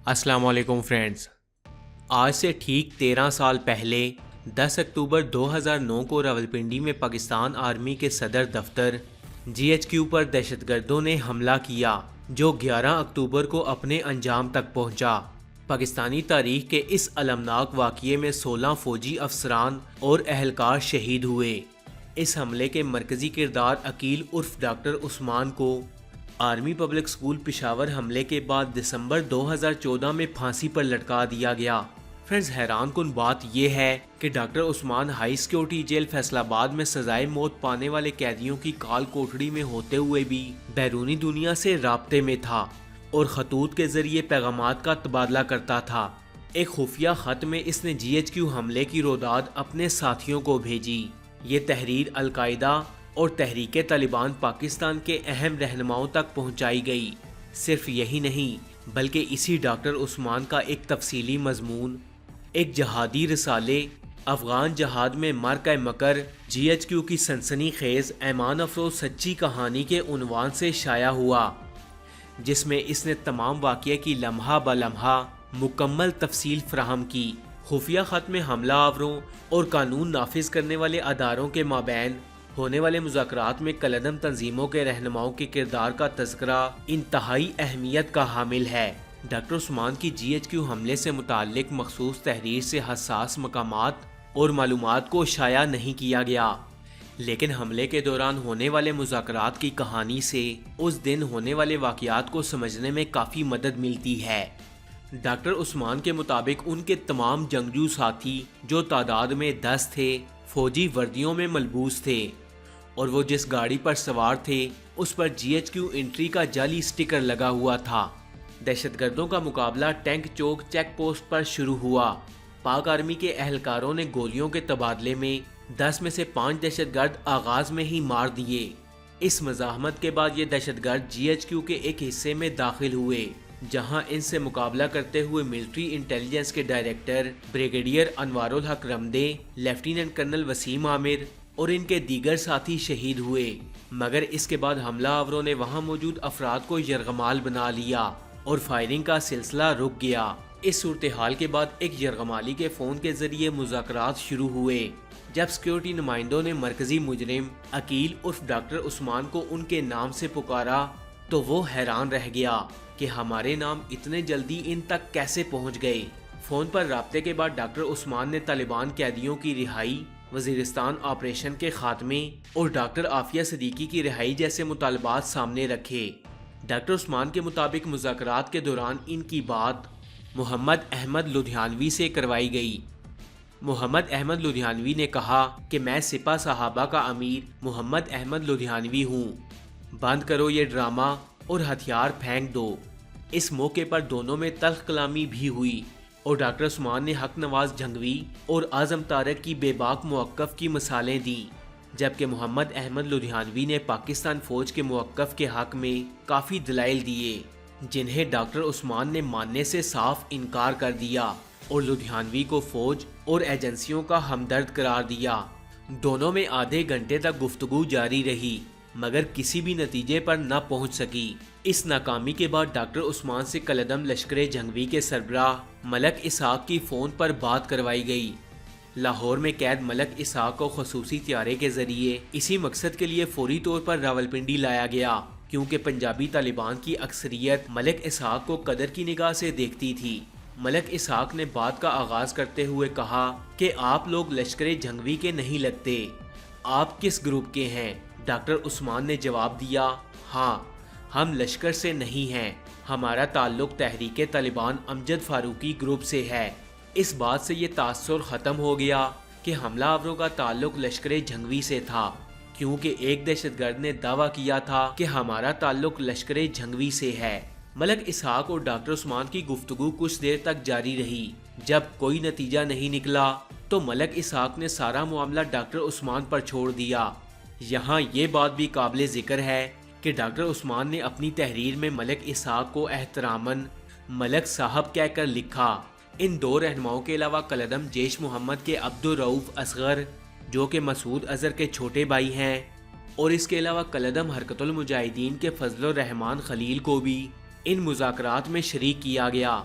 السلام علیکم فرینڈز، آج سے ٹھیک 13 سال پہلے 10 اکتوبر 2009 کو راولپنڈی میں پاکستان آرمی کے صدر دفتر GHQ پر دہشت گردوں نے حملہ کیا جو 11 اکتوبر کو اپنے انجام تک پہنچا۔ پاکستانی تاریخ کے اس المناک واقعے میں 16 فوجی افسران اور اہلکار شہید ہوئے۔ اس حملے کے مرکزی کردار عقیل عرف ڈاکٹر عثمان کو آرمی پبلک اسکول پشاور حملے کے بعد دسمبر 2014 میں پھانسی پر لٹکا دیا گیا۔ فرینڈز، حیران کن بات یہ ہے کہ ڈاکٹر عثمان ہائی سیکیورٹی جیل فیصل آباد میں سزائے موت پانے والے قیدیوں کی کال کوٹڑی میں ہوتے ہوئے بھی بیرونی دنیا سے رابطے میں تھا اور خطوط کے ذریعے پیغامات کا تبادلہ کرتا تھا۔ ایک خفیہ خط میں اس نے GHQ حملے کی روداد اپنے ساتھیوں کو بھیجی۔ یہ تحریر القاعدہ اور تحریک طالبان پاکستان کے اہم رہنماؤں تک پہنچائی گئی۔ صرف یہی نہیں بلکہ اسی ڈاکٹر عثمان کا ایک تفصیلی مضمون ایک جہادی رسالے افغان جہاد میں مارکہ مکر GHQ کی سنسنی خیز ایمان افروز سچی کہانی کے عنوان سے شائع ہوا، جس میں اس نے تمام واقعے کی لمحہ بلمحہ مکمل تفصیل فراہم کی۔ خفیہ خط میں حملہ آوروں اور قانون نافذ کرنے والے اداروں کے مابین ہونے والے مذاکرات میں کلعدم تنظیموں کے رہنماؤں کے کردار کا تذکرہ انتہائی اہمیت کا حامل ہے۔ ڈاکٹر عثمان کی GHQ حملے سے متعلق مخصوص تحریر سے حساس مقامات اور معلومات کو شائع نہیں کیا گیا، لیکن حملے کے دوران ہونے والے مذاکرات کی کہانی سے اس دن ہونے والے واقعات کو سمجھنے میں کافی مدد ملتی ہے۔ ڈاکٹر عثمان کے مطابق ان کے تمام جنگجو ساتھی جو تعداد میں 10 تھے فوجی وردیوں میں ملبوس تھے، اور وہ جس گاڑی پر سوار تھے اس پر GHQ انٹری کا جعلی سٹیکر لگا ہوا تھا۔ دہشت گردوں کا مقابلہ ٹینک چوک چیک پوسٹ پر شروع ہوا۔ پاک آرمی کے اہلکاروں نے گولیوں کے تبادلے میں 10 میں سے 5 دہشت گرد آغاز میں ہی مار دیے۔ اس مزاحمت کے بعد یہ دہشت گرد GHQ کے ایک حصے میں داخل ہوئے، جہاں ان سے مقابلہ کرتے ہوئے ملٹری انٹیلیجنس کے ڈائریکٹر بریگیڈیئر انوار الحق رمدے، لیفٹیننٹ کرنل وسیم عامر اور ان کے دیگر ساتھی شہید ہوئے، مگر اس کے بعد حملہ آوروں نے وہاں موجود افراد کو یرغمال بنا لیا اور فائرنگ کا سلسلہ رک گیا۔ اس صورتحال کے بعد ایک یرغمالی کے فون کے ذریعے مذاکرات شروع ہوئے۔ جب سیکیورٹی نمائندوں نے مرکزی مجرم عقیل عرف ڈاکٹر عثمان کو ان کے نام سے پکارا تو وہ حیران رہ گیا کہ ہمارے نام اتنے جلدی ان تک کیسے پہنچ گئے۔ فون پر رابطے کے بعد ڈاکٹر عثمان نے طالبان قیدیوں کی رہائی، وزیرستان آپریشن کے خاتمے اور ڈاکٹر عافیہ صدیقی کی رہائی جیسے مطالبات سامنے رکھے۔ ڈاکٹر عثمان کے مطابق مذاکرات کے دوران ان کی بات محمد احمد لدھیانوی سے کروائی گئی۔ محمد احمد لدھیانوی نے کہا کہ میں سپہ صحابہ کا امیر محمد احمد لدھیانوی ہوں، بند کرو یہ ڈرامہ اور ہتھیار پھینک دو۔ اس موقع پر دونوں میں تلخ کلامی بھی ہوئی اور ڈاکٹر عثمان نے حق نواز جھنگوی اور اعظم طارق کی بے باک موقف کی مثالیں دیں، جبکہ محمد احمد لدھیانوی نے پاکستان فوج کے موقف کے حق میں کافی دلائل دیے، جنہیں ڈاکٹر عثمان نے ماننے سے صاف انکار کر دیا اور لدھیانوی کو فوج اور ایجنسیوں کا ہمدرد قرار دیا۔ دونوں میں آدھے گھنٹے تک گفتگو جاری رہی مگر کسی بھی نتیجے پر نہ پہنچ سکی۔ اس ناکامی کے بعد ڈاکٹر عثمان سے کلعدم لشکر جھنگوی کے سربراہ ملک اسحاق کی فون پر بات کروائی گئی۔ لاہور میں قید ملک اسحاق کو خصوصی طیارے کے ذریعے اسی مقصد کے لیے فوری طور پر راولپنڈی لایا گیا، کیونکہ پنجابی طالبان کی اکثریت ملک اسحاق کو قدر کی نگاہ سے دیکھتی تھی۔ ملک اسحاق نے بات کا آغاز کرتے ہوئے کہا کہ آپ لوگ لشکر جھنگوی کے نہیں لگتے، آپ کس گروپ کے ہیں؟ ڈاکٹر عثمان نے جواب دیا، ہاں ہم لشکر سے نہیں ہیں، ہمارا تعلق تحریک طالبان امجد فاروقی گروپ سے ہے۔ اس بات سے یہ تاثر ختم ہو گیا کہ حملہ آوروں کا تعلق لشکر جھنگوی سے تھا، کیونکہ ایک دہشت گرد نے دعویٰ کیا تھا کہ ہمارا تعلق لشکر جھنگوی سے ہے۔ ملک اسحاق اور ڈاکٹر عثمان کی گفتگو کچھ دیر تک جاری رہی۔ جب کوئی نتیجہ نہیں نکلا تو ملک اسحاق نے سارا معاملہ ڈاکٹر عثمان پر چھوڑ دیا۔ یہاں یہ بات بھی قابل ذکر ہے کہ ڈاکٹر عثمان نے اپنی تحریر میں ملک اسحاق کو احتراماً ملک صاحب کہہ کر لکھا۔ ان دو رہنماؤں کے علاوہ کلعدم جیش محمد کے عبدالرؤف اصغر جو کہ مسعود اظہر کے چھوٹے بھائی ہیں، اور اس کے علاوہ کلعدم حرکت المجاہدین کے فضل الرحمان خلیل کو بھی ان مذاکرات میں شریک کیا گیا۔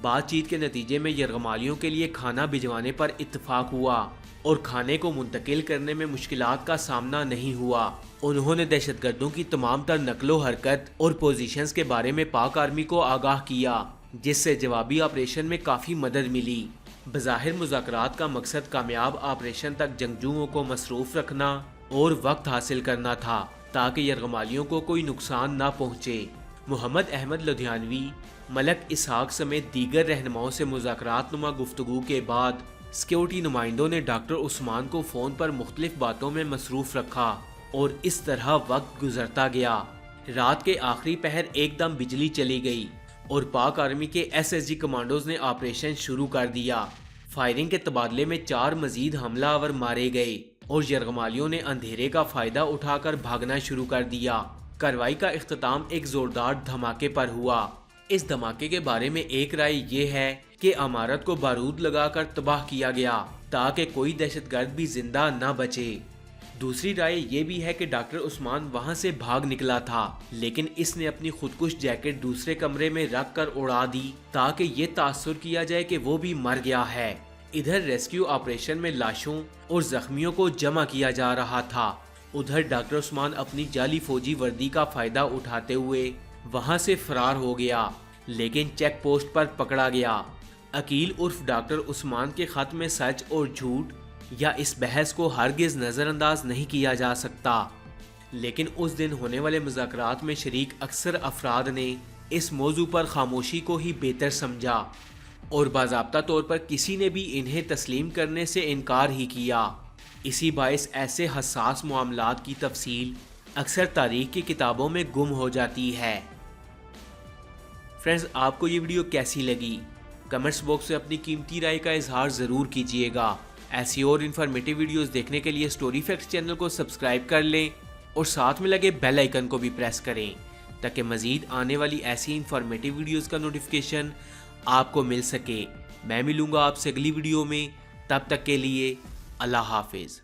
بات چیت کے نتیجے میں یرغمالیوں کے لیے کھانا بھجوانے پر اتفاق ہوا اور کھانے کو منتقل کرنے میں مشکلات کا سامنا نہیں ہوا۔ انہوں نے دہشت گردوں کی تمام تر نقل و حرکت اور پوزیشنز کے بارے میں پاک آرمی کو آگاہ کیا، جس سے جوابی آپریشن میں کافی مدد ملی۔ بظاہر مذاکرات کا مقصد کامیاب آپریشن تک جنگجوؤں کو مصروف رکھنا اور وقت حاصل کرنا تھا تاکہ یرغمالیوں کو کوئی نقصان نہ پہنچے۔ محمد احمد لدھیانوی، ملک اسحاق سمیت دیگر رہنماؤں سے مذاکرات نما گفتگو کے بعد سیکیورٹی نمائندوں نے ڈاکٹر عثمان کو فون پر مختلف باتوں میں مصروف رکھا اور اس طرح وقت گزرتا گیا۔ رات کے آخری پہر ایک دم بجلی چلی گئی اور پاک آرمی کے SSG کمانڈوز نے آپریشن شروع کر دیا۔ فائرنگ کے تبادلے میں 4 مزید حملہ آور مارے گئے اور یرغمالیوں نے اندھیرے کا فائدہ اٹھا کر بھاگنا شروع کر دیا۔ کارروائی کا اختتام ایک زوردار دھماکے پر ہوا۔ اس دھماکے کے بارے میں ایک رائے یہ ہے کہ عمارت کو بارود لگا کر تباہ کیا گیا تاکہ کوئی دہشت گرد بھی زندہ نہ بچے۔ دوسری رائے یہ بھی ہے کہ ڈاکٹر عثمان وہاں سے بھاگ نکلا تھا، لیکن اس نے اپنی خودکش جیکٹ دوسرے کمرے میں رکھ کر اڑا دی تاکہ یہ تاثر کیا جائے کہ وہ بھی مر گیا ہے۔ ادھر ریسکیو آپریشن میں لاشوں اور زخمیوں کو جمع کیا جا رہا تھا۔ ادھر ڈاکٹر عثمان اپنی جعلی فوجی وردی کا فائدہ اٹھاتے ہوئے وہاں سے فرار ہو گیا، لیکن چیک پوسٹ پر پکڑا گیا۔ عقیل عرف ڈاکٹر عثمان کے خط میں سچ اور جھوٹ یا اس بحث کو ہرگز نظر انداز نہیں کیا جا سکتا، لیکن اس دن ہونے والے مذاکرات میں شریک اکثر افراد نے اس موضوع پر خاموشی کو ہی بہتر سمجھا اور باضابطہ طور پر کسی نے بھی انہیں تسلیم کرنے سے انکار ہی کیا۔ اسی باعث ایسے حساس معاملات کی تفصیل اکثر تاریخ کی کتابوں میں گم ہو جاتی ہے۔ فرینڈز، آپ کو یہ ویڈیو کیسی لگی؟ کمنٹس باکس میں اپنی قیمتی رائے کا اظہار ضرور کیجیے گا۔ ایسی اور انفارمیٹیو ویڈیوز دیکھنے کے لیے سٹوری فیکٹس چینل کو سبسکرائب کر لیں اور ساتھ میں لگے بیل آئیکن کو بھی پریس کریں تاکہ مزید آنے والی ایسی انفارمیٹیو ویڈیوز کا نوٹیفیکیشن آپ کو مل سکے۔ میں ملوں گا آپ سے اگلی ویڈیو میں، تب تک کے لیے اللہ حافظ۔